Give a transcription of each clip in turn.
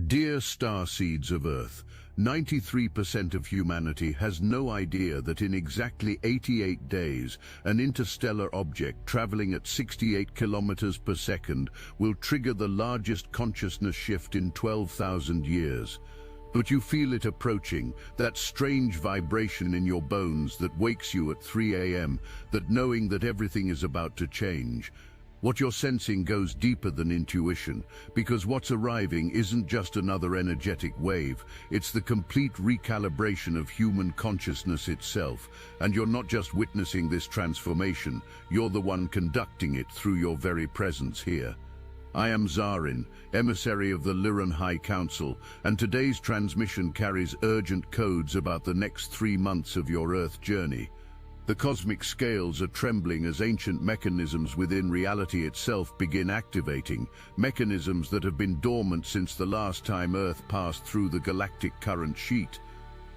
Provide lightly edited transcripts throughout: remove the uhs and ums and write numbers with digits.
Dear starseeds of Earth, 93% of humanity has no idea that in exactly 88 days, an interstellar object traveling at 68 kilometers per second will trigger the largest consciousness shift in 12,000 years. But you feel it approaching, that strange vibration in your bones that wakes you at 3 a.m., that knowing that everything is about to change. What you're sensing goes deeper than intuition, because what's arriving isn't just another energetic wave, it's the complete recalibration of human consciousness itself. And you're not just witnessing this transformation, you're the one conducting it through your very presence here. I am Zarin, emissary of the Lyran High Council, and today's transmission carries urgent codes about the next 3 months of your Earth journey. The cosmic scales are trembling as ancient mechanisms within reality itself begin activating, mechanisms that have been dormant since the last time Earth passed through the galactic current sheet.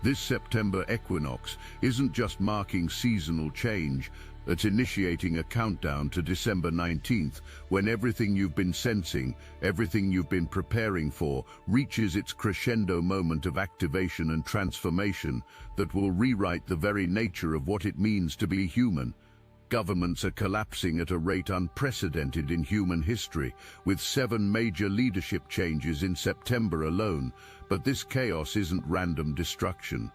This September equinox isn't just marking seasonal change, it's initiating a countdown to December 19th, when everything you've been sensing, everything you've been preparing for, reaches its crescendo moment of activation and transformation that will rewrite the very nature of what it means to be human. Governments are collapsing at a rate unprecedented in human history, with 7 major leadership changes in September alone, but this chaos isn't random destruction.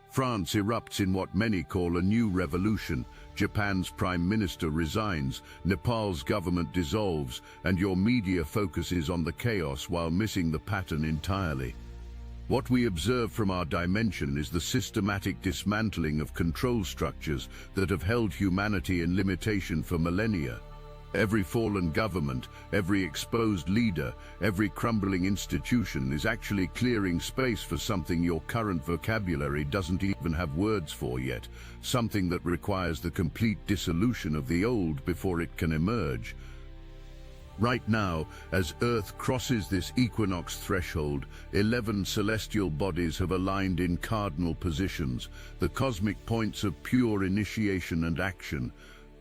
France erupts in what many call a new revolution, Japan's prime minister resigns, Nepal's government dissolves, and your media focuses on the chaos while missing the pattern entirely. What we observe from our dimension is the systematic dismantling of control structures that have held humanity in limitation for millennia. Every fallen government, every exposed leader, every crumbling institution is actually clearing space for something your current vocabulary doesn't even have words for yet, something that requires the complete dissolution of the old before it can emerge. Right now, as Earth crosses this equinox threshold, 11 celestial bodies have aligned in cardinal positions, the cosmic points of pure initiation and action.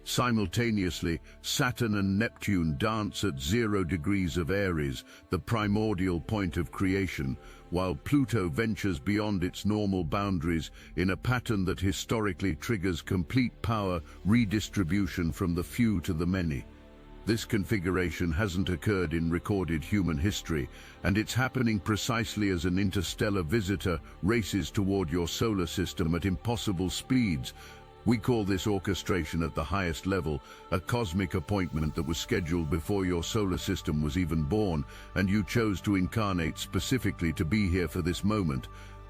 Simultaneously, Saturn and Neptune dance at 0 degrees of Aries, the primordial point of creation, while Pluto ventures beyond its normal boundaries in a pattern that historically triggers complete power redistribution from the few to the many. This configuration hasn't occurred in recorded human history, and it's happening precisely as an interstellar visitor races toward your solar system at impossible speeds. We call this orchestration at the highest level, a cosmic appointment that was scheduled before your solar system was even born, and you chose to incarnate specifically to be here for this moment.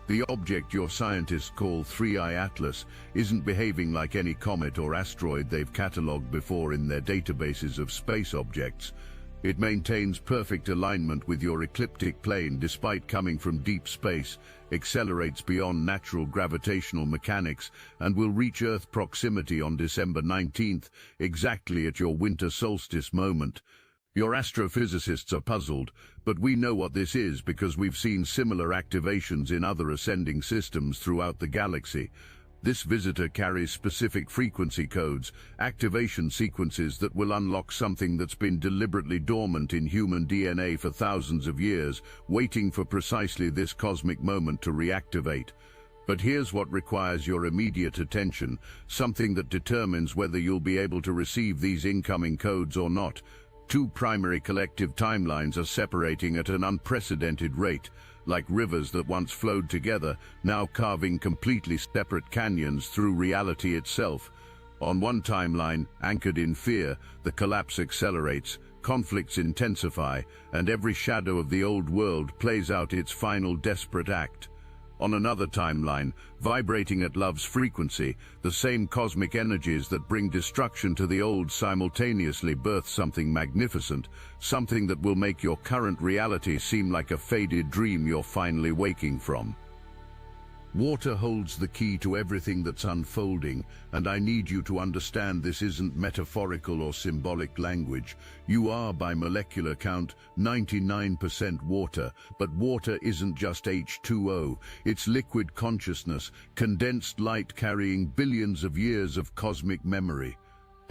The object your scientists call 3I Atlas isn't behaving like any comet or asteroid they've catalogued before in their databases of space objects. It maintains perfect alignment with your ecliptic plane despite coming from deep space, accelerates beyond natural gravitational mechanics, and will reach Earth proximity on December 19th, exactly at your winter solstice moment. Your astrophysicists are puzzled, but we know what this is because we've seen similar activations in other ascending systems throughout the galaxy. This visitor carries specific frequency codes, activation sequences that will unlock something that's been deliberately dormant in human DNA for thousands of years, waiting for precisely this cosmic moment to reactivate. But here's what requires your immediate attention, something that determines whether you'll be able to receive these incoming codes or not. 2 primary collective timelines are separating at an unprecedented rate, like rivers that once flowed together, now carving completely separate canyons through reality itself. On one timeline, anchored in fear, the collapse accelerates, conflicts intensify, and every shadow of the old world plays out its final desperate act. On another timeline, vibrating at love's frequency, the same cosmic energies that bring destruction to the old simultaneously birth something magnificent, something that will make your current reality seem like a faded dream you're finally waking from. Water holds the key to everything that's unfolding, and I need you to understand this isn't metaphorical or symbolic language. You are, by molecular count, 99% water, but water isn't just H2O. It's liquid consciousness, condensed light carrying billions of years of cosmic memory.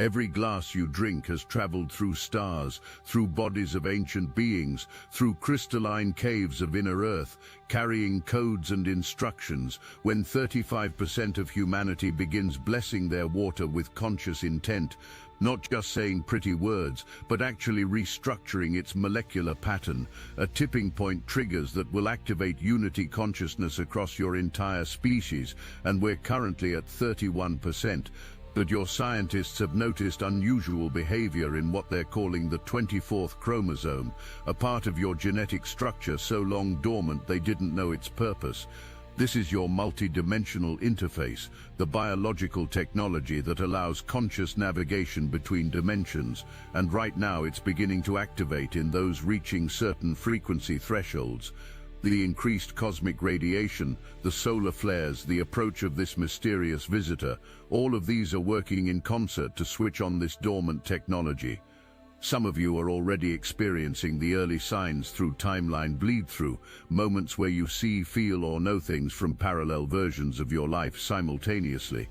Every glass you drink has traveled through stars, through bodies of ancient beings, through crystalline caves of inner earth, carrying codes and instructions. When 35% of humanity begins blessing their water with conscious intent, not just saying pretty words, but actually restructuring its molecular pattern, a tipping point triggers that will activate unity consciousness across your entire species, and we're currently at 31%. But your scientists have noticed unusual behavior in what they're calling the 24th chromosome, a part of your genetic structure so long dormant they didn't know its purpose. This is your multi-dimensional interface, the biological technology that allows conscious navigation between dimensions, and right now it's beginning to activate in those reaching certain frequency thresholds. The increased cosmic radiation, the solar flares, the approach of this mysterious visitor, all of these are working in concert to switch on this dormant technology. Some of you are already experiencing the early signs through timeline bleed-through, moments where you see, feel, or know things from parallel versions of your life simultaneously.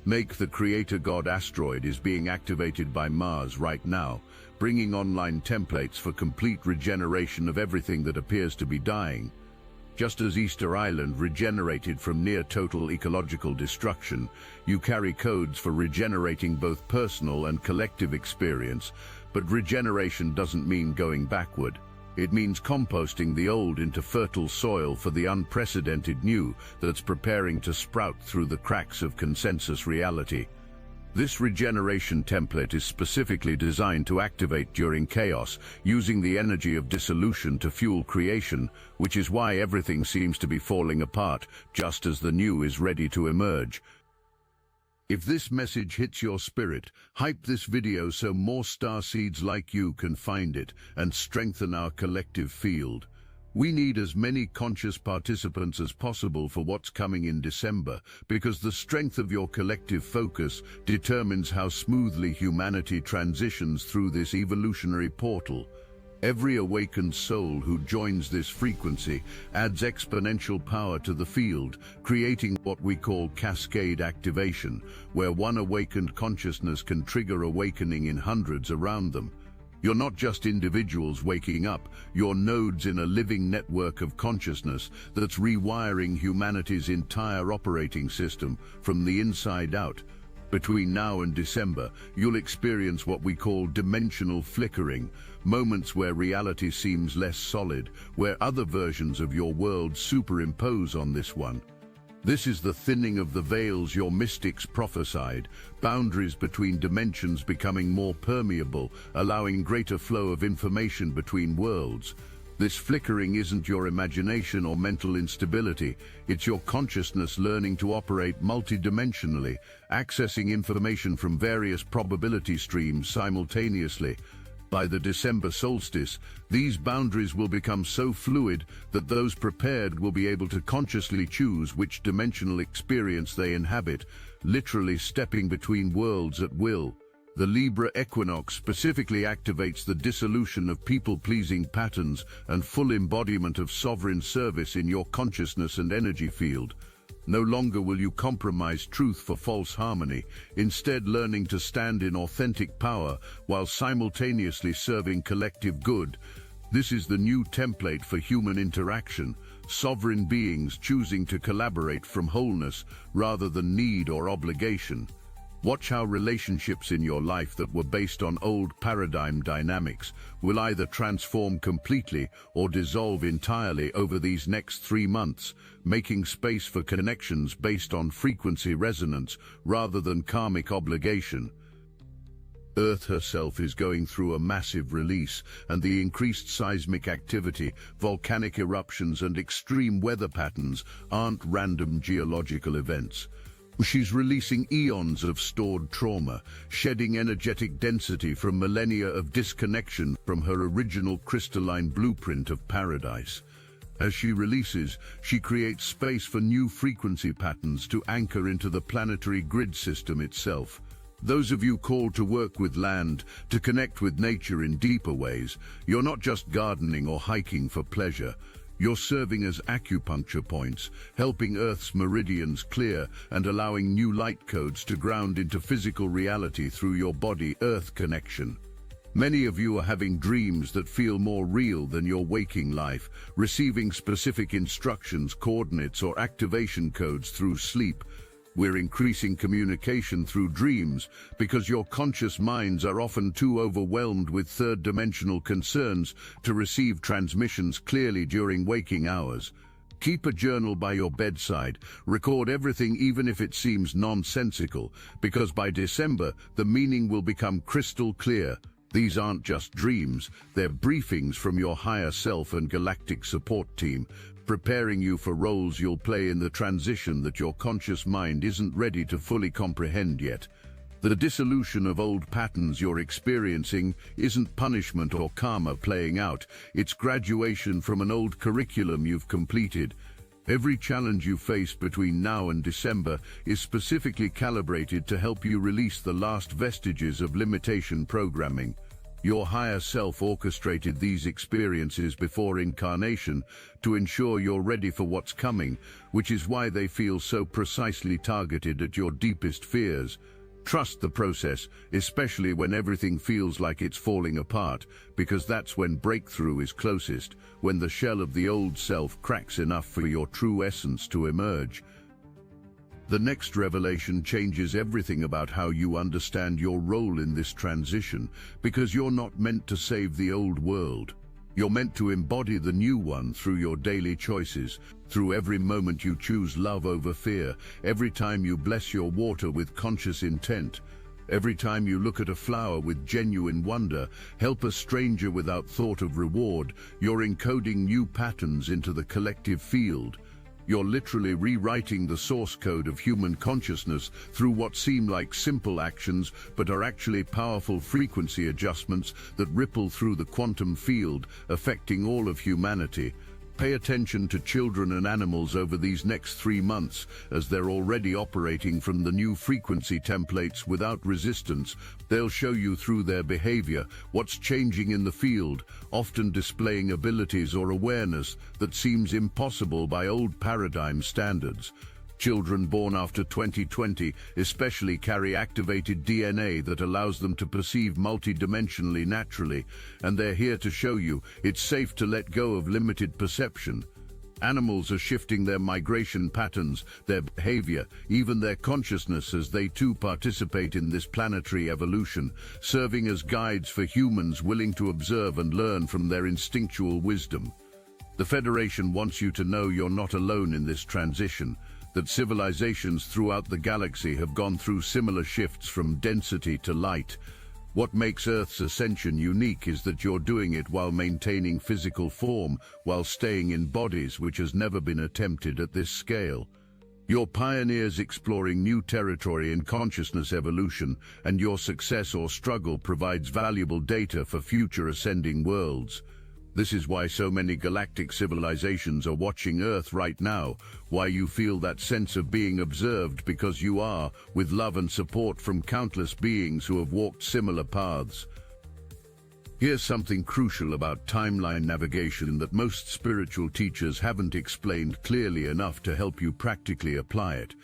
Make the Creator God asteroid is being activated by Mars right now, bringing online templates for complete regeneration of everything that appears to be dying. Just as Easter Island regenerated from near-total ecological destruction, you carry codes for regenerating both personal and collective experience, but regeneration doesn't mean going backward. It means composting the old into fertile soil for the unprecedented new that's preparing to sprout through the cracks of consensus reality. This regeneration template is specifically designed to activate during chaos, using the energy of dissolution to fuel creation, which is why everything seems to be falling apart, just as the new is ready to emerge. If this message hits your spirit, hype this video so more starseeds like you can find it and strengthen our collective field. We need as many conscious participants as possible for what's coming in December, because the strength of your collective focus determines how smoothly humanity transitions through this evolutionary portal. Every awakened soul who joins this frequency adds exponential power to the field, creating what we call cascade activation, where one awakened consciousness can trigger awakening in hundreds around them. You're not just individuals waking up, you're nodes in a living network of consciousness that's rewiring humanity's entire operating system from the inside out. Between now and December, you'll experience what we call dimensional flickering, moments where reality seems less solid, where other versions of your world superimpose on this one. This is the thinning of the veils your mystics prophesied, boundaries between dimensions becoming more permeable, allowing greater flow of information between worlds. This flickering isn't your imagination or mental instability, it's your consciousness learning to operate multidimensionally, accessing information from various probability streams simultaneously. By the December solstice, these boundaries will become so fluid that those prepared will be able to consciously choose which dimensional experience they inhabit, literally stepping between worlds at will. The Libra Equinox specifically activates the dissolution of people-pleasing patterns and full embodiment of sovereign service in your consciousness and energy field. No longer will you compromise truth for false harmony, instead learning to stand in authentic power while simultaneously serving collective good. This is the new template for human interaction, sovereign beings choosing to collaborate from wholeness rather than need or obligation. Watch how relationships in your life that were based on old paradigm dynamics will either transform completely or dissolve entirely over these next 3 months, making space for connections based on frequency resonance rather than karmic obligation. Earth herself is going through a massive release, and the increased seismic activity, volcanic eruptions, and extreme weather patterns aren't random geological events. She's releasing eons of stored trauma, shedding energetic density from millennia of disconnection from her original crystalline blueprint of paradise. As she releases, she creates space for new frequency patterns to anchor into the planetary grid system itself. Those of you called to work with land, to connect with nature in deeper ways, you're not just gardening or hiking for pleasure. You're serving as acupuncture points, helping Earth's meridians clear and allowing new light codes to ground into physical reality through your body-Earth connection. Many of you are having dreams that feel more real than your waking life, receiving specific instructions, coordinates, or activation codes through sleep. We're increasing communication through dreams because your conscious minds are often too overwhelmed with third-dimensional concerns to receive transmissions clearly during waking hours. Keep a journal by your bedside, record everything even if it seems nonsensical, because by December the meaning will become crystal clear. These aren't just dreams, they're briefings from your higher self and galactic support team, preparing you for roles you'll play in the transition that your conscious mind isn't ready to fully comprehend yet. The dissolution of old patterns you're experiencing isn't punishment or karma playing out, it's graduation from an old curriculum you've completed. Every challenge you face between now and December is specifically calibrated to help you release the last vestiges of limitation programming. Your higher self orchestrated these experiences before incarnation to ensure you're ready for what's coming, which is why they feel so precisely targeted at your deepest fears. Trust the process, especially when everything feels like it's falling apart, because that's when breakthrough is closest, when the shell of the old self cracks enough for your true essence to emerge. The next revelation changes everything about how you understand your role in this transition, because you're not meant to save the old world. You're meant to embody the new one through your daily choices, through every moment you choose love over fear, every time you bless your water with conscious intent, every time you look at a flower with genuine wonder, help a stranger without thought of reward. You're encoding new patterns into the collective field. You're literally rewriting the source code of human consciousness through what seem like simple actions but are actually powerful frequency adjustments that ripple through the quantum field, affecting all of humanity. Pay attention to children and animals over these next 3 months, as they're already operating from the new frequency templates without resistance. They'll show you through their behavior what's changing in the field, often displaying abilities or awareness that seems impossible by old paradigm standards. Children born after 2020 especially carry activated DNA that allows them to perceive multidimensionally naturally, and they're here to show you it's safe to let go of limited perception. Animals are shifting their migration patterns, their behavior, even their consciousness as they too participate in this planetary evolution, serving as guides for humans willing to observe and learn from their instinctual wisdom. The Federation wants you to know you're not alone in this transition, that civilizations throughout the galaxy have gone through similar shifts from density to light. What makes Earth's ascension unique is that you're doing it while maintaining physical form, while staying in bodies, which has never been attempted at this scale. You're pioneers exploring new territory in consciousness evolution, and your success or struggle provides valuable data for future ascending worlds. This is why so many galactic civilizations are watching Earth right now, why you feel that sense of being observed, because you are, with love and support from countless beings who have walked similar paths. Here's something crucial about timeline navigation that most spiritual teachers haven't explained clearly enough to help you practically apply it.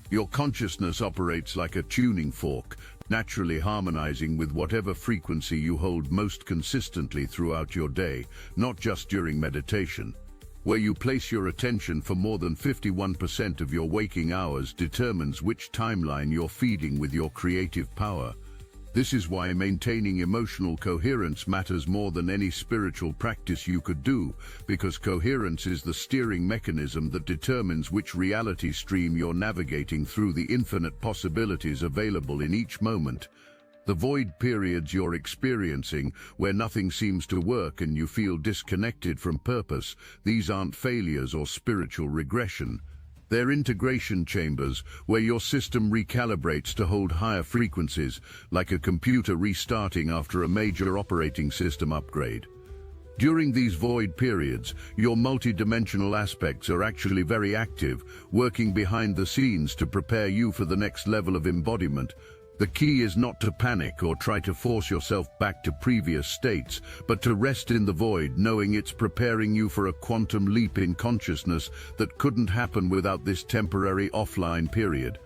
Your consciousness operates like a tuning fork, naturally harmonizing with whatever frequency you hold most consistently throughout your day, not just during meditation. Where you place your attention for more than 51% of your waking hours determines which timeline you're feeding with your creative power. This is why maintaining emotional coherence matters more than any spiritual practice you could do, because coherence is the steering mechanism that determines which reality stream you're navigating through the infinite possibilities available in each moment. The void periods you're experiencing, where nothing seems to work and you feel disconnected from purpose, these aren't failures or spiritual regression. They're integration chambers, where your system recalibrates to hold higher frequencies, like a computer restarting after a major operating system upgrade. During these void periods, your multidimensional aspects are actually very active, working behind the scenes to prepare you for the next level of embodiment. The key is not to panic or try to force yourself back to previous states, but to rest in the void, knowing it's preparing you for a quantum leap in consciousness that couldn't happen without this temporary offline period.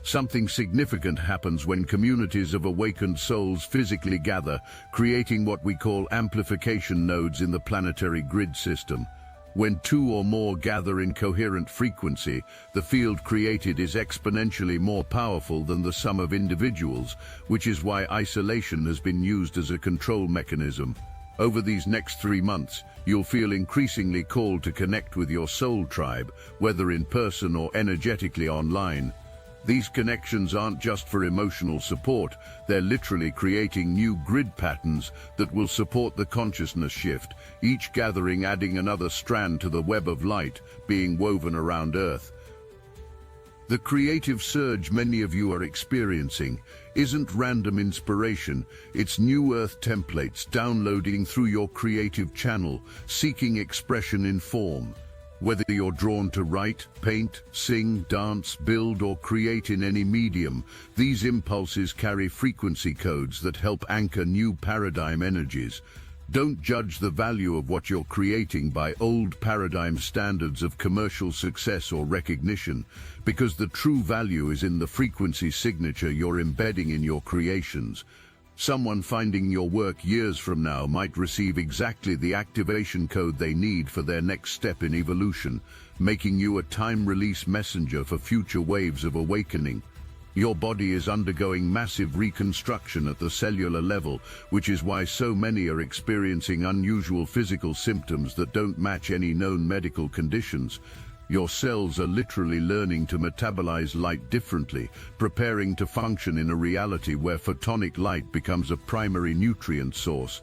Something significant happens when communities of awakened souls physically gather, creating what we call amplification nodes in the planetary grid system. When two or more gather in coherent frequency, the field created is exponentially more powerful than the sum of individuals, which is why isolation has been used as a control mechanism. Over these next 3 months, you'll feel increasingly called to connect with your soul tribe, whether in person or energetically online. These connections aren't just for emotional support, they're literally creating new grid patterns that will support the consciousness shift, each gathering adding another strand to the web of light being woven around Earth. The creative surge many of you are experiencing isn't random inspiration, it's new Earth templates downloading through your creative channel, seeking expression in form. Whether you're drawn to write, paint, sing, dance, build, or create in any medium, these impulses carry frequency codes that help anchor new paradigm energies. Don't judge the value of what you're creating by old paradigm standards of commercial success or recognition, because the true value is in the frequency signature you're embedding in your creations. Someone finding your work years from now might receive exactly the activation code they need for their next step in evolution, making you a time-release messenger for future waves of awakening. Your body is undergoing massive reconstruction at the cellular level, which is why so many are experiencing unusual physical symptoms that don't match any known medical conditions. Your cells are literally learning to metabolize light differently, preparing to function in a reality where photonic light becomes a primary nutrient source.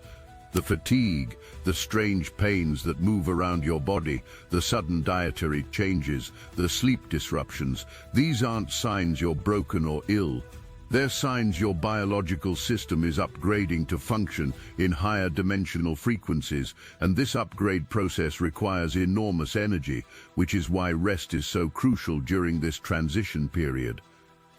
The fatigue, the strange pains that move around your body, the sudden dietary changes, the sleep disruptions, these aren't signs you're broken or ill. They're signs your biological system is upgrading to function in higher dimensional frequencies, and this upgrade process requires enormous energy, which is why rest is so crucial during this transition period.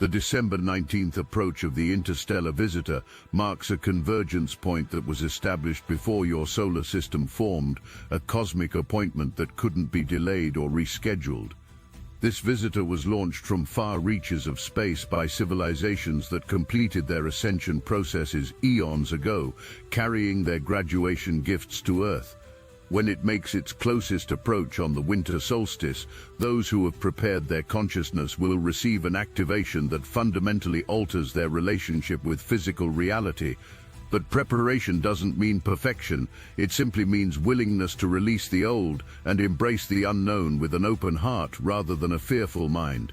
The December 19th approach of the interstellar visitor marks a convergence point that was established before your solar system formed, a cosmic appointment that couldn't be delayed or rescheduled. This visitor was launched from far reaches of space by civilizations that completed their ascension processes eons ago, carrying their graduation gifts to Earth. When it makes its closest approach on the winter solstice, those who have prepared their consciousness will receive an activation that fundamentally alters their relationship with physical reality. But preparation doesn't mean perfection, it simply means willingness to release the old and embrace the unknown with an open heart rather than a fearful mind.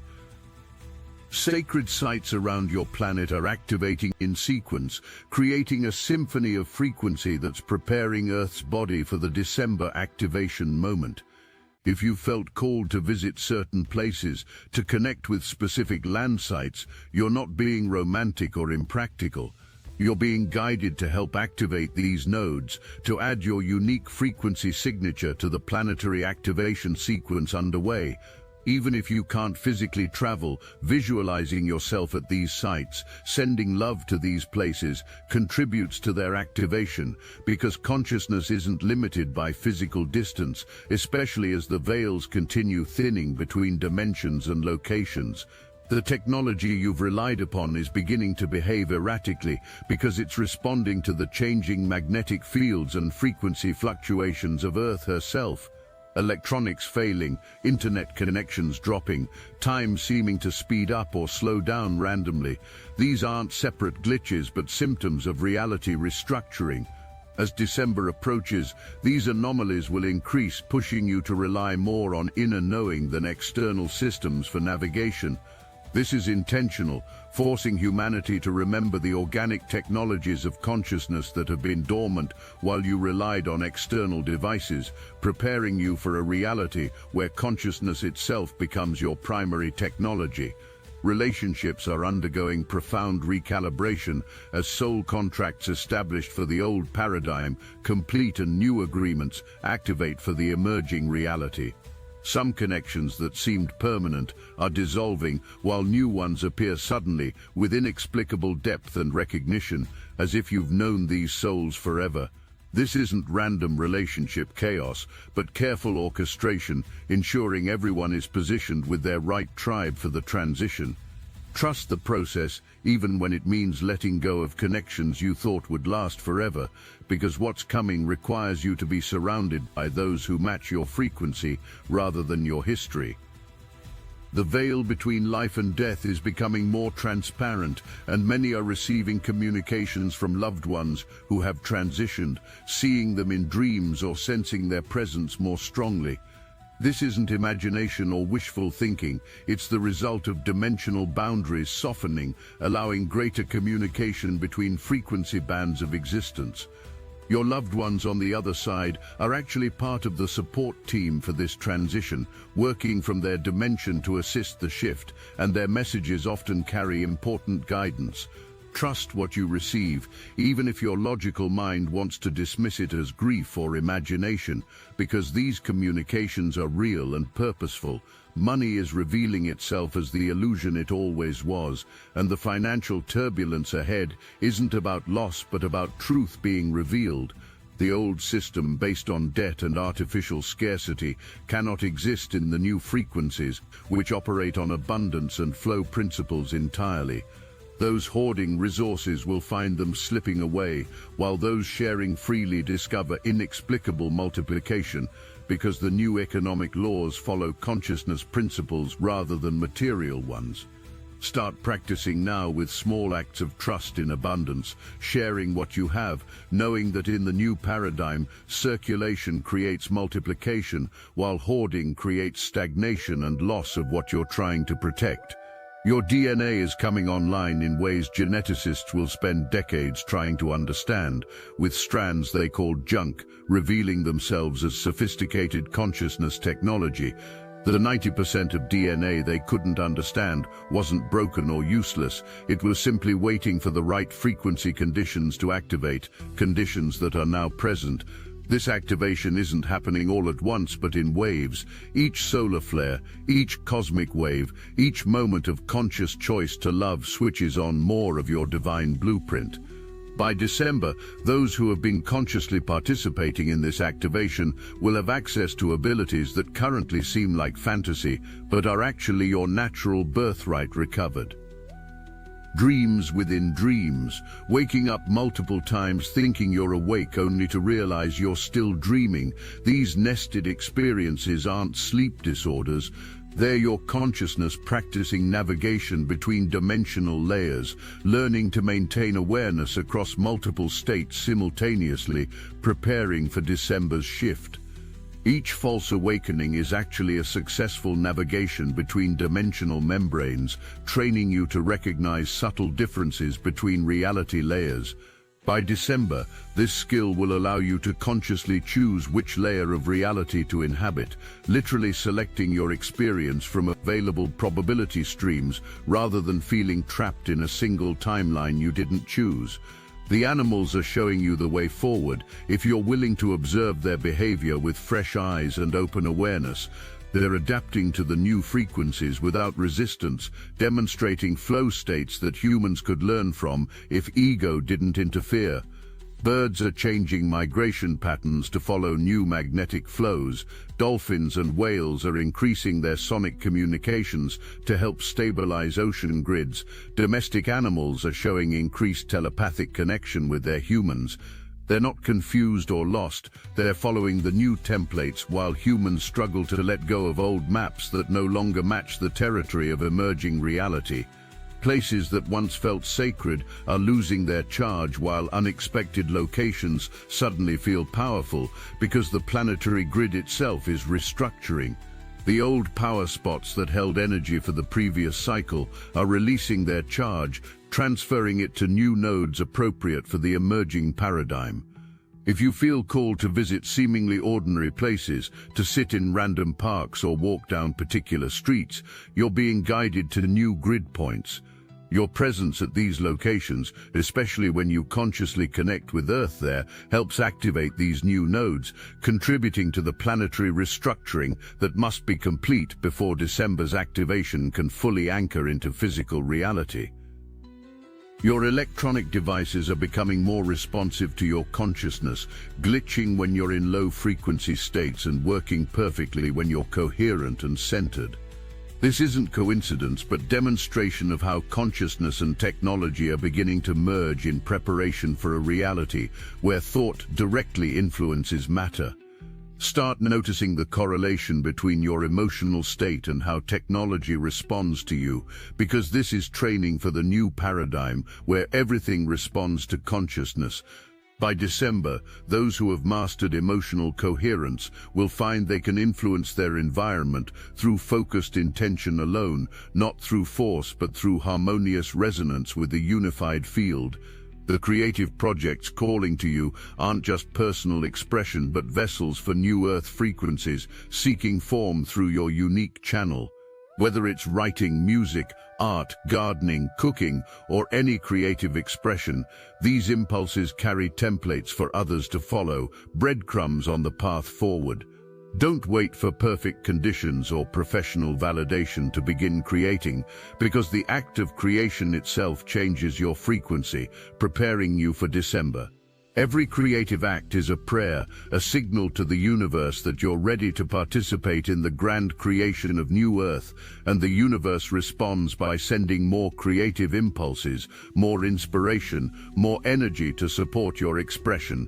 Sacred sites around your planet are activating in sequence, creating a symphony of frequency that's preparing Earth's body for the December activation moment. If you felt called to visit certain places, to connect with specific land sites, you're not being romantic or impractical. You're being guided to help activate these nodes, to add your unique frequency signature to the planetary activation sequence underway. Even if you can't physically travel, visualizing yourself at these sites, sending love to these places, contributes to their activation, because consciousness isn't limited by physical distance, especially as the veils continue thinning between dimensions and locations. The technology you've relied upon is beginning to behave erratically because it's responding to the changing magnetic fields and frequency fluctuations of Earth herself. Electronics failing, internet connections dropping, time seeming to speed up or slow down randomly. These aren't separate glitches but symptoms of reality restructuring. As December approaches, these anomalies will increase, pushing you to rely more on inner knowing than external systems for navigation. This is intentional, forcing humanity to remember the organic technologies of consciousness that have been dormant while you relied on external devices, preparing you for a reality where consciousness itself becomes your primary technology. Relationships are undergoing profound recalibration as soul contracts established for the old paradigm complete and new agreements activate for the emerging reality. Some connections that seemed permanent are dissolving, while new ones appear suddenly with inexplicable depth and recognition, as if you've known these souls forever. This isn't random relationship chaos, but careful orchestration, ensuring everyone is positioned with their right tribe for the transition. Trust the process, even when it means letting go of connections you thought would last forever, because what's coming requires you to be surrounded by those who match your frequency rather than your history. The veil between life and death is becoming more transparent, and many are receiving communications from loved ones who have transitioned, seeing them in dreams or sensing their presence more strongly. This isn't imagination or wishful thinking, it's the result of dimensional boundaries softening, allowing greater communication between frequency bands of existence. Your loved ones on the other side are actually part of the support team for this transition, working from their dimension to assist the shift, and their messages often carry important guidance. Trust what you receive, even if your logical mind wants to dismiss it as grief or imagination, because these communications are real and purposeful. Money is revealing itself as the illusion it always was, and the financial turbulence ahead isn't about loss but about truth being revealed. The old system based on debt and artificial scarcity cannot exist in the new frequencies, which operate on abundance and flow principles entirely. Those hoarding resources will find them slipping away, while those sharing freely discover inexplicable multiplication, because the new economic laws follow consciousness principles rather than material ones. Start practicing now with small acts of trust in abundance, sharing what you have, knowing that in the new paradigm, circulation creates multiplication, while hoarding creates stagnation and loss of what you're trying to protect. Your DNA is coming online in ways geneticists will spend decades trying to understand, with strands they call junk, revealing themselves as sophisticated consciousness technology. The 90% of DNA they couldn't understand wasn't broken or useless, it was simply waiting for the right frequency conditions to activate, conditions that are now present. This activation isn't happening all at once but in waves. Each solar flare, each cosmic wave, each moment of conscious choice to love switches on more of your divine blueprint. By December, those who have been consciously participating in this activation will have access to abilities that currently seem like fantasy, but are actually your natural birthright recovered. Dreams within dreams, waking up multiple times thinking you're awake only to realize you're still dreaming. These nested experiences aren't sleep disorders. They're your consciousness practicing navigation between dimensional layers, learning to maintain awareness across multiple states simultaneously, preparing for December's shift. Each false awakening is actually a successful navigation between dimensional membranes, training you to recognize subtle differences between reality layers. By December, this skill will allow you to consciously choose which layer of reality to inhabit, literally selecting your experience from available probability streams rather than feeling trapped in a single timeline you didn't choose. The animals are showing you the way forward if you're willing to observe their behavior with fresh eyes and open awareness. They're adapting to the new frequencies without resistance, demonstrating flow states that humans could learn from if ego didn't interfere. Birds are changing migration patterns to follow new magnetic flows. Dolphins and whales are increasing their sonic communications to help stabilize ocean grids. Domestic animals are showing increased telepathic connection with their humans. They're not confused or lost, they're following the new templates while humans struggle to let go of old maps that no longer match the territory of emerging reality. Places that once felt sacred are losing their charge, while unexpected locations suddenly feel powerful because the planetary grid itself is restructuring. The old power spots that held energy for the previous cycle are releasing their charge, transferring it to new nodes appropriate for the emerging paradigm. If you feel called to visit seemingly ordinary places, to sit in random parks or walk down particular streets, you're being guided to new grid points. Your presence at these locations, especially when you consciously connect with Earth there, helps activate these new nodes, contributing to the planetary restructuring that must be complete before December's activation can fully anchor into physical reality. Your electronic devices are becoming more responsive to your consciousness, glitching when you're in low-frequency states and working perfectly when you're coherent and centered. This isn't coincidence, but demonstration of how consciousness and technology are beginning to merge in preparation for a reality where thought directly influences matter. Start noticing the correlation between your emotional state and how technology responds to you, because this is training for the new paradigm where everything responds to consciousness. By December, those who have mastered emotional coherence will find they can influence their environment through focused intention alone, not through force but through harmonious resonance with the unified field. The creative projects calling to you aren't just personal expression but vessels for new Earth frequencies, seeking form through your unique channel. Whether it's writing, music, art, gardening, cooking, or any creative expression, these impulses carry templates for others to follow, breadcrumbs on the path forward. Don't wait for perfect conditions or professional validation to begin creating, because the act of creation itself changes your frequency, preparing you for December. Every creative act is a prayer, a signal to the universe that you're ready to participate in the grand creation of New Earth, and the universe responds by sending more creative impulses, more inspiration, more energy to support your expression.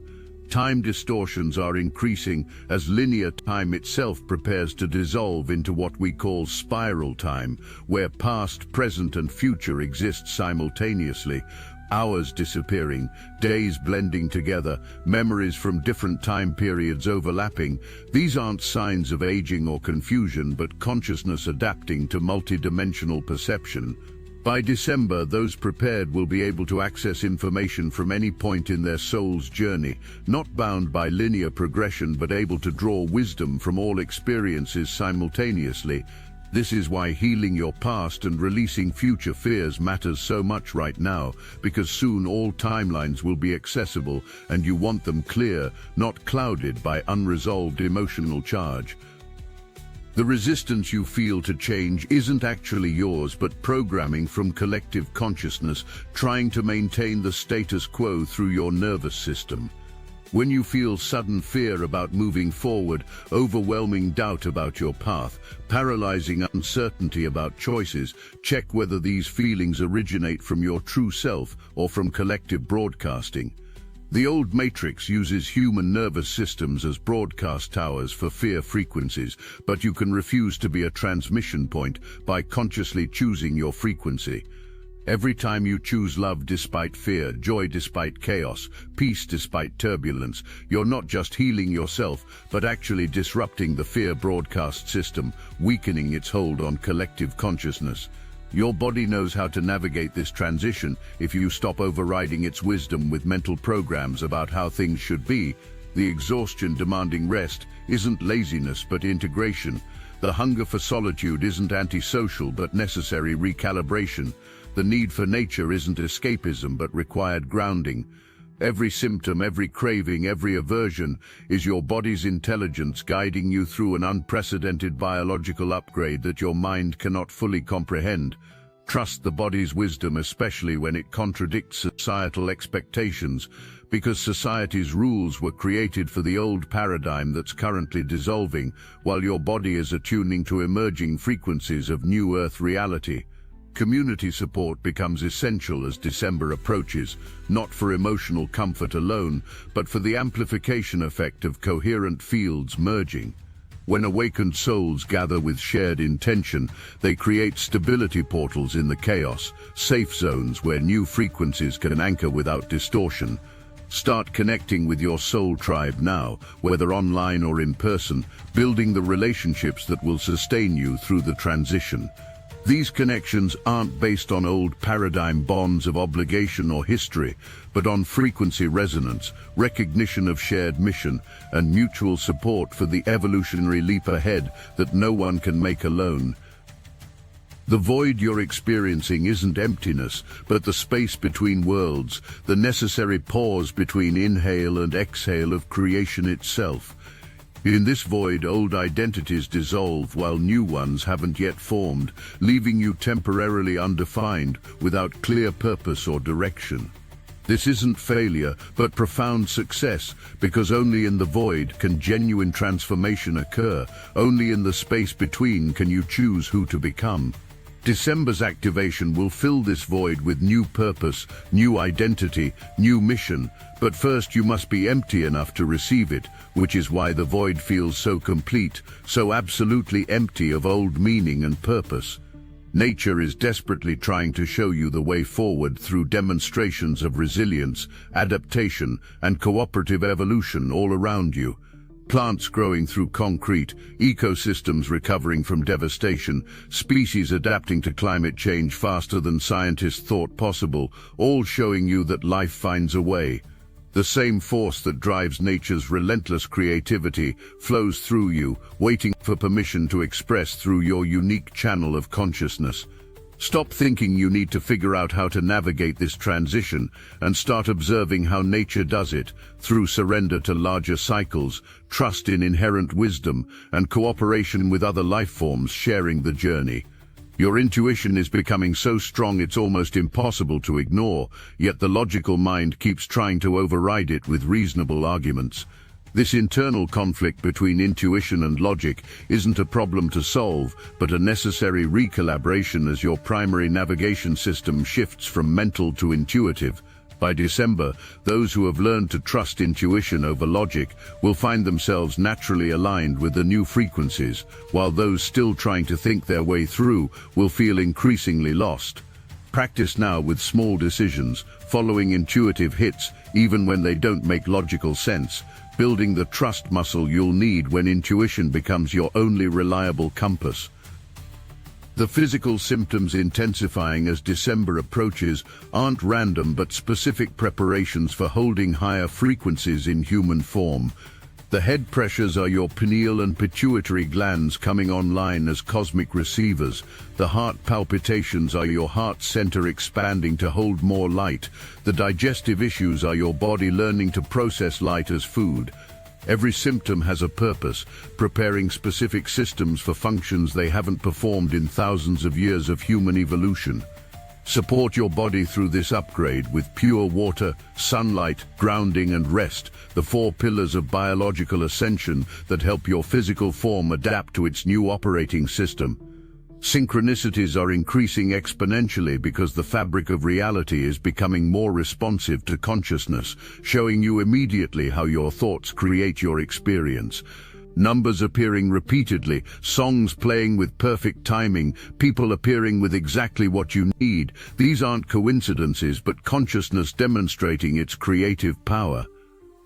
Time distortions are increasing as linear time itself prepares to dissolve into what we call spiral time, where past, present, and future exist simultaneously. Hours disappearing, days blending together, memories from different time periods overlapping. These aren't signs of aging or confusion, but consciousness adapting to multidimensional perception. By December, those prepared will be able to access information from any point in their soul's journey, not bound by linear progression but able to draw wisdom from all experiences simultaneously. This is why healing your past and releasing future fears matters so much right now, because soon all timelines will be accessible and you want them clear, not clouded by unresolved emotional charge. The resistance you feel to change isn't actually yours, but programming from collective consciousness trying to maintain the status quo through your nervous system. When you feel sudden fear about moving forward, overwhelming doubt about your path, paralyzing uncertainty about choices, check whether these feelings originate from your true self or from collective broadcasting. The old matrix uses human nervous systems as broadcast towers for fear frequencies, but you can refuse to be a transmission point by consciously choosing your frequency. Every time you choose love despite fear, joy despite chaos, peace despite turbulence, you're not just healing yourself, but actually disrupting the fear broadcast system, weakening its hold on collective consciousness. Your body knows how to navigate this transition if you stop overriding its wisdom with mental programs about how things should be. The exhaustion demanding rest isn't laziness but integration. The hunger for solitude isn't antisocial but necessary recalibration. The need for nature isn't escapism but required grounding. Every symptom, every craving, every aversion is your body's intelligence guiding you through an unprecedented biological upgrade that your mind cannot fully comprehend. Trust the body's wisdom, especially when it contradicts societal expectations, because society's rules were created for the old paradigm that's currently dissolving, while your body is attuning to emerging frequencies of new Earth reality. Community support becomes essential as December approaches, not for emotional comfort alone, but for the amplification effect of coherent fields merging. When awakened souls gather with shared intention, they create stability portals in the chaos, safe zones where new frequencies can anchor without distortion. Start connecting with your soul tribe now, whether online or in person, building the relationships that will sustain you through the transition. These connections aren't based on old paradigm bonds of obligation or history, but on frequency resonance, recognition of shared mission, and mutual support for the evolutionary leap ahead that no one can make alone. The void you're experiencing isn't emptiness, but the space between worlds, the necessary pause between inhale and exhale of creation itself. In this void, old identities dissolve while new ones haven't yet formed, leaving you temporarily undefined, without clear purpose or direction. This isn't failure, but profound success, because only in the void can genuine transformation occur. Only in the space between can you choose who to become. December's activation will fill this void with new purpose, new identity, new mission, but first you must be empty enough to receive it, which is why the void feels so complete, so absolutely empty of old meaning and purpose. Nature is desperately trying to show you the way forward through demonstrations of resilience, adaptation, and cooperative evolution all around you. Plants growing through concrete, ecosystems recovering from devastation, species adapting to climate change faster than scientists thought possible, all showing you that life finds a way. The same force that drives nature's relentless creativity flows through you, waiting for permission to express through your unique channel of consciousness. Stop thinking you need to figure out how to navigate this transition and start observing how nature does it, through surrender to larger cycles, trust in inherent wisdom, and cooperation with other life forms sharing the journey. Your intuition is becoming so strong it's almost impossible to ignore, yet the logical mind keeps trying to override it with reasonable arguments. This internal conflict between intuition and logic isn't a problem to solve, but a necessary recalibration as your primary navigation system shifts from mental to intuitive. By December, those who have learned to trust intuition over logic will find themselves naturally aligned with the new frequencies, while those still trying to think their way through will feel increasingly lost. Practice now with small decisions, following intuitive hits even when they don't make logical sense, building the trust muscle you'll need when intuition becomes your only reliable compass. The physical symptoms intensifying as December approaches aren't random but specific preparations for holding higher frequencies in human form. The head pressures are your pineal and pituitary glands coming online as cosmic receivers. The heart palpitations are your heart center expanding to hold more light. The digestive issues are your body learning to process light as food. Every symptom has a purpose, preparing specific systems for functions they haven't performed in thousands of years of human evolution. Support your body through this upgrade with pure water, sunlight, grounding and rest, the 4 pillars of biological ascension that help your physical form adapt to its new operating system. Synchronicities are increasing exponentially because the fabric of reality is becoming more responsive to consciousness, showing you immediately how your thoughts create your experience. Numbers appearing repeatedly, songs playing with perfect timing, people appearing with exactly what you need. These aren't coincidences, but consciousness demonstrating its creative power.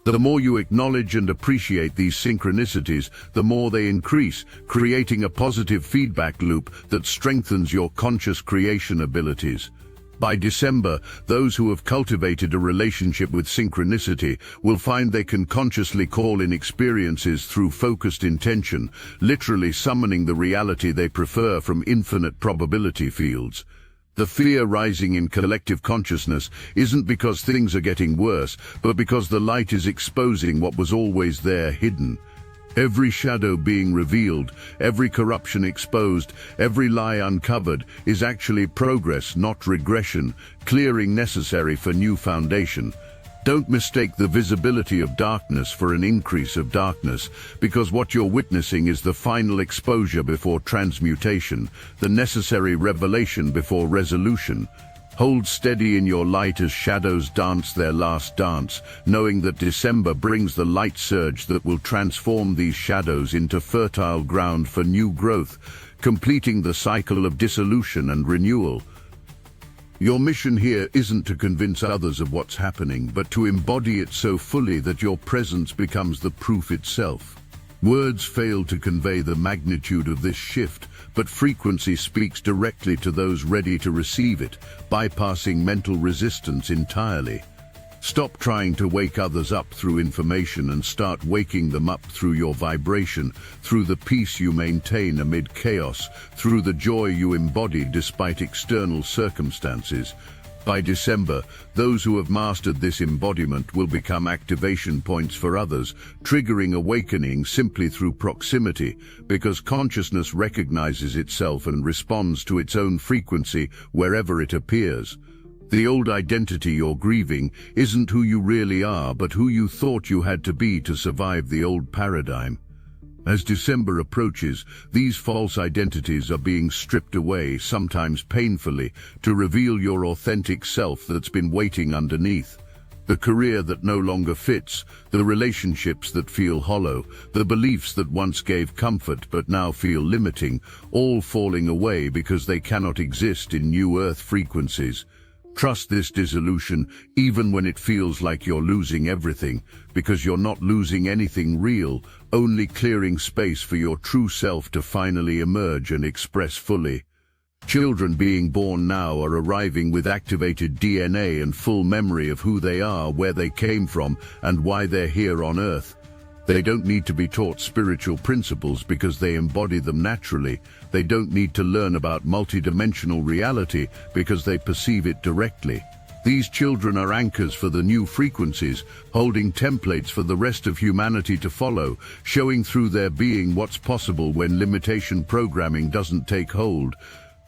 The more you acknowledge and appreciate these synchronicities, the more they increase, creating a positive feedback loop that strengthens your conscious creation abilities. By December, those who have cultivated a relationship with synchronicity will find they can consciously call in experiences through focused intention, literally summoning the reality they prefer from infinite probability fields. The fear rising in collective consciousness isn't because things are getting worse, but because the light is exposing what was always there hidden. Every shadow being revealed, every corruption exposed, every lie uncovered is actually progress, not regression, clearing necessary for new foundation. Don't mistake the visibility of darkness for an increase of darkness, because what you're witnessing is the final exposure before transmutation, the necessary revelation before resolution. Hold steady in your light as shadows dance their last dance, knowing that December brings the light surge that will transform these shadows into fertile ground for new growth, completing the cycle of dissolution and renewal. Your mission here isn't to convince others of what's happening, but to embody it so fully that your presence becomes the proof itself. Words fail to convey the magnitude of this shift, but frequency speaks directly to those ready to receive it, bypassing mental resistance entirely. Stop trying to wake others up through information and start waking them up through your vibration, through the peace you maintain amid chaos, through the joy you embody despite external circumstances. By December, those who have mastered this embodiment will become activation points for others, triggering awakening simply through proximity, because consciousness recognizes itself and responds to its own frequency wherever it appears. The old identity you're grieving isn't who you really are, but who you thought you had to be to survive the old paradigm. As December approaches, these false identities are being stripped away, sometimes painfully, to reveal your authentic self that's been waiting underneath. The career that no longer fits, the relationships that feel hollow, the beliefs that once gave comfort but now feel limiting, all falling away because they cannot exist in new Earth frequencies. Trust this dissolution even when it feels like you're losing everything, because you're not losing anything real, only clearing space for your true self to finally emerge and express fully. Children being born now are arriving with activated DNA and full memory of who they are, where they came from, and why they're here on Earth. They don't need to be taught spiritual principles because they embody them naturally. They don't need to learn about multidimensional reality because they perceive it directly. These children are anchors for the new frequencies, holding templates for the rest of humanity to follow, showing through their being what's possible when limitation programming doesn't take hold.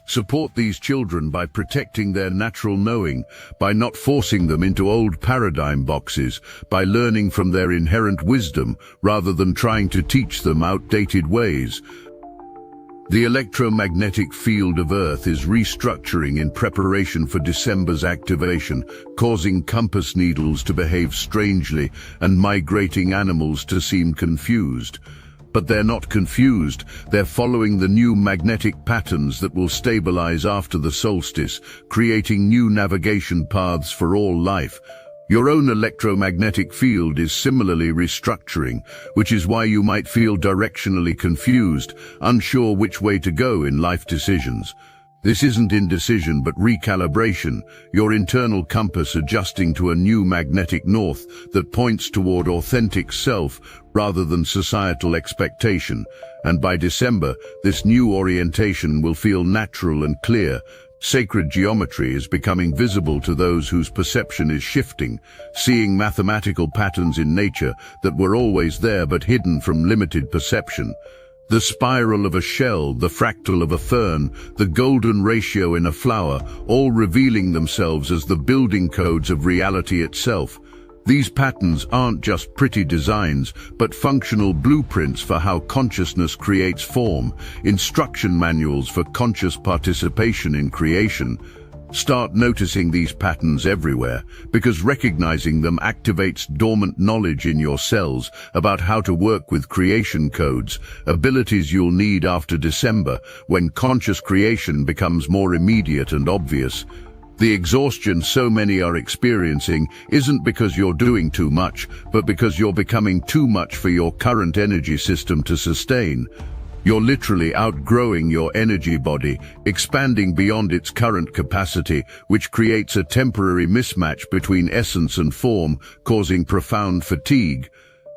Support these children by protecting their natural knowing, by not forcing them into old paradigm boxes, by learning from their inherent wisdom rather than trying to teach them outdated ways. The electromagnetic field of Earth is restructuring in preparation for December's activation, causing compass needles to behave strangely and migrating animals to seem confused. But they're not confused, they're following the new magnetic patterns that will stabilize after the solstice, creating new navigation paths for all life. Your own electromagnetic field is similarly restructuring, which is why you might feel directionally confused, unsure which way to go in life decisions. This isn't indecision but recalibration, your internal compass adjusting to a new magnetic north that points toward authentic self rather than societal expectation. And by December, this new orientation will feel natural and clear. Sacred geometry is becoming visible to those whose perception is shifting, seeing mathematical patterns in nature that were always there but hidden from limited perception. The spiral of a shell, the fractal of a fern, the golden ratio in a flower, all revealing themselves as the building codes of reality itself. These patterns aren't just pretty designs, but functional blueprints for how consciousness creates form, instruction manuals for conscious participation in creation. Start noticing these patterns everywhere, because recognizing them activates dormant knowledge in your cells about how to work with creation codes, abilities you'll need after December, when conscious creation becomes more immediate and obvious. The exhaustion so many are experiencing isn't because you're doing too much, but because you're becoming too much for your current energy system to sustain. You're literally outgrowing your energy body, expanding beyond its current capacity, which creates a temporary mismatch between essence and form, causing profound fatigue.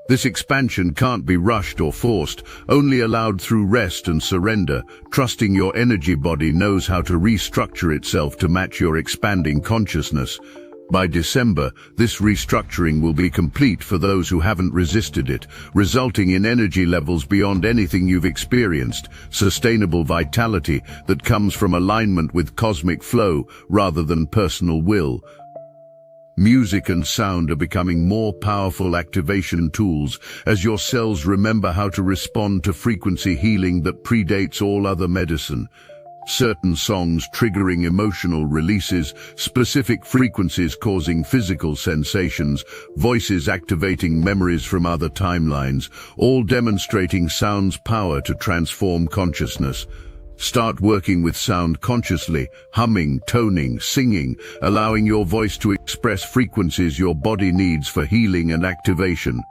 This expansion can't be rushed or forced, only allowed through rest and surrender, trusting your energy body knows how to restructure itself to match your expanding consciousness. By December, this restructuring will be complete for those who haven't resisted it, resulting in energy levels beyond anything you've experienced, sustainable vitality that comes from alignment with cosmic flow rather than personal will. Music and sound are becoming more powerful activation tools as your cells remember how to respond to frequency healing that predates all other medicine. Certain songs triggering emotional releases, specific frequencies causing physical sensations, voices activating memories from other timelines, all demonstrating sound's power to transform consciousness. Start working with sound consciously, humming, toning, singing, allowing your voice to express frequencies your body needs for healing and activation.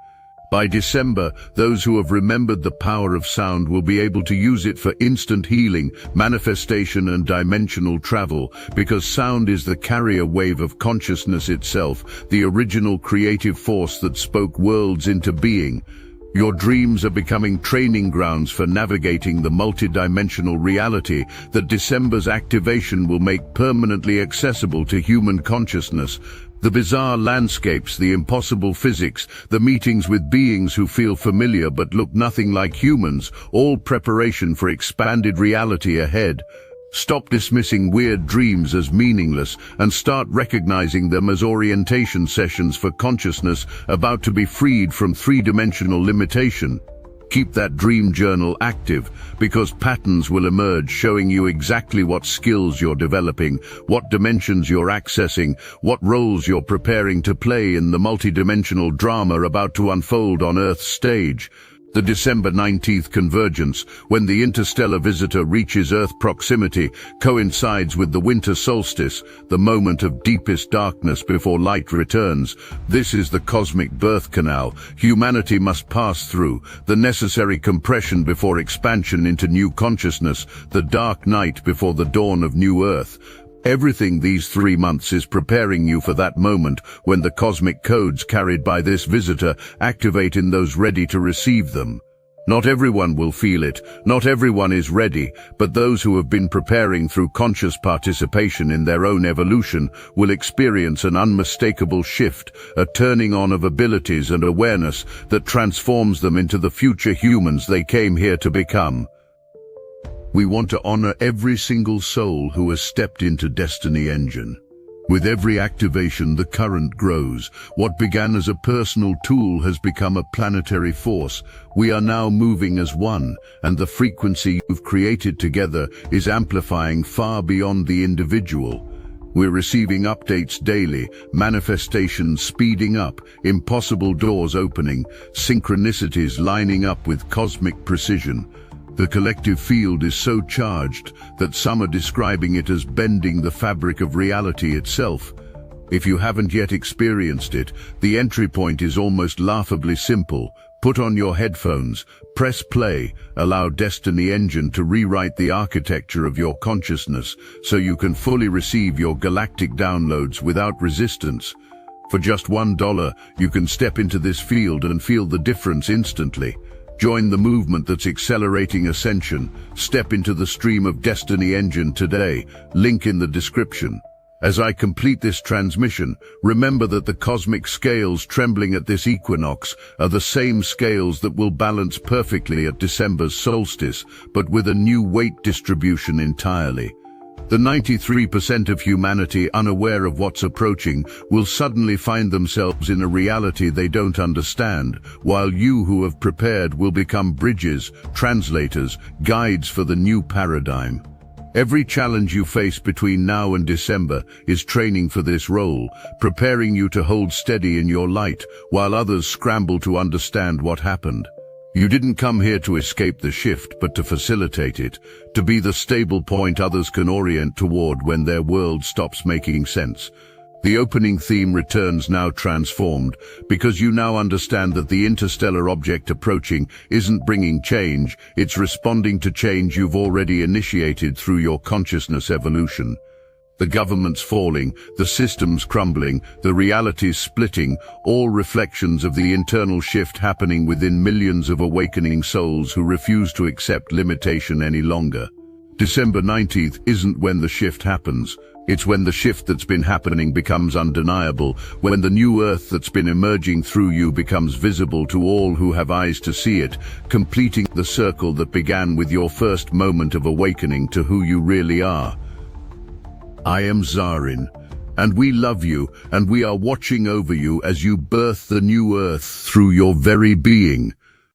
By December, those who have remembered the power of sound will be able to use it for instant healing, manifestation and dimensional travel, because sound is the carrier wave of consciousness itself, the original creative force that spoke worlds into being. Your dreams are becoming training grounds for navigating the multidimensional reality that December's activation will make permanently accessible to human consciousness. The bizarre landscapes, the impossible physics, the meetings with beings who feel familiar but look nothing like humans, all preparation for expanded reality ahead. Stop dismissing weird dreams as meaningless and start recognizing them as orientation sessions for consciousness about to be freed from three-dimensional limitation. Keep that dream journal active, because patterns will emerge showing you exactly what skills you're developing, what dimensions you're accessing, what roles you're preparing to play in the multidimensional drama about to unfold on Earth's stage. The December 19th Convergence, when the interstellar visitor reaches Earth proximity, coincides with the winter solstice, the moment of deepest darkness before light returns. This is the cosmic birth canal humanity must pass through, the necessary compression before expansion into new consciousness, the dark night before the dawn of new Earth. Everything these 3 months is preparing you for that moment when the cosmic codes carried by this visitor activate in those ready to receive them. Not everyone will feel it, not everyone is ready, but those who have been preparing through conscious participation in their own evolution will experience an unmistakable shift, a turning on of abilities and awareness that transforms them into the future humans they came here to become. We want to honor every single soul who has stepped into Destiny Engine. With every activation, the current grows. What began as a personal tool has become a planetary force. We are now moving as one, and the frequency you've created together is amplifying far beyond the individual. We're receiving updates daily, manifestations speeding up, impossible doors opening, synchronicities lining up with cosmic precision. The collective field is so charged that some are describing it as bending the fabric of reality itself. If you haven't yet experienced it, the entry point is almost laughably simple. Put on your headphones, press play, allow Destiny Engine to rewrite the architecture of your consciousness so you can fully receive your galactic downloads without resistance. For just $1, you can step into this field and feel the difference instantly. Join the movement that's accelerating ascension. Step into the stream of Destiny Engine today. Link in the description. As I complete this transmission, remember that the cosmic scales trembling at this equinox are the same scales that will balance perfectly at December's solstice, but with a new weight distribution entirely. The 93% of humanity unaware of what's approaching will suddenly find themselves in a reality they don't understand, while you who have prepared will become bridges, translators, guides for the new paradigm. Every challenge you face between now and December is training for this role, preparing you to hold steady in your light, while others scramble to understand what happened. You didn't come here to escape the shift, but to facilitate it, to be the stable point others can orient toward when their world stops making sense. The opening theme returns now transformed, because you now understand that the interstellar object approaching isn't bringing change, it's responding to change you've already initiated through your consciousness evolution. The government's falling, the systems crumbling, the realities splitting, all reflections of the internal shift happening within millions of awakening souls who refuse to accept limitation any longer. December 19th isn't when the shift happens. It's when the shift that's been happening becomes undeniable, when the new Earth that's been emerging through you becomes visible to all who have eyes to see it, completing the circle that began with your first moment of awakening to who you really are. I am Zarin, and we love you, and we are watching over you as you birth the new Earth through your very being.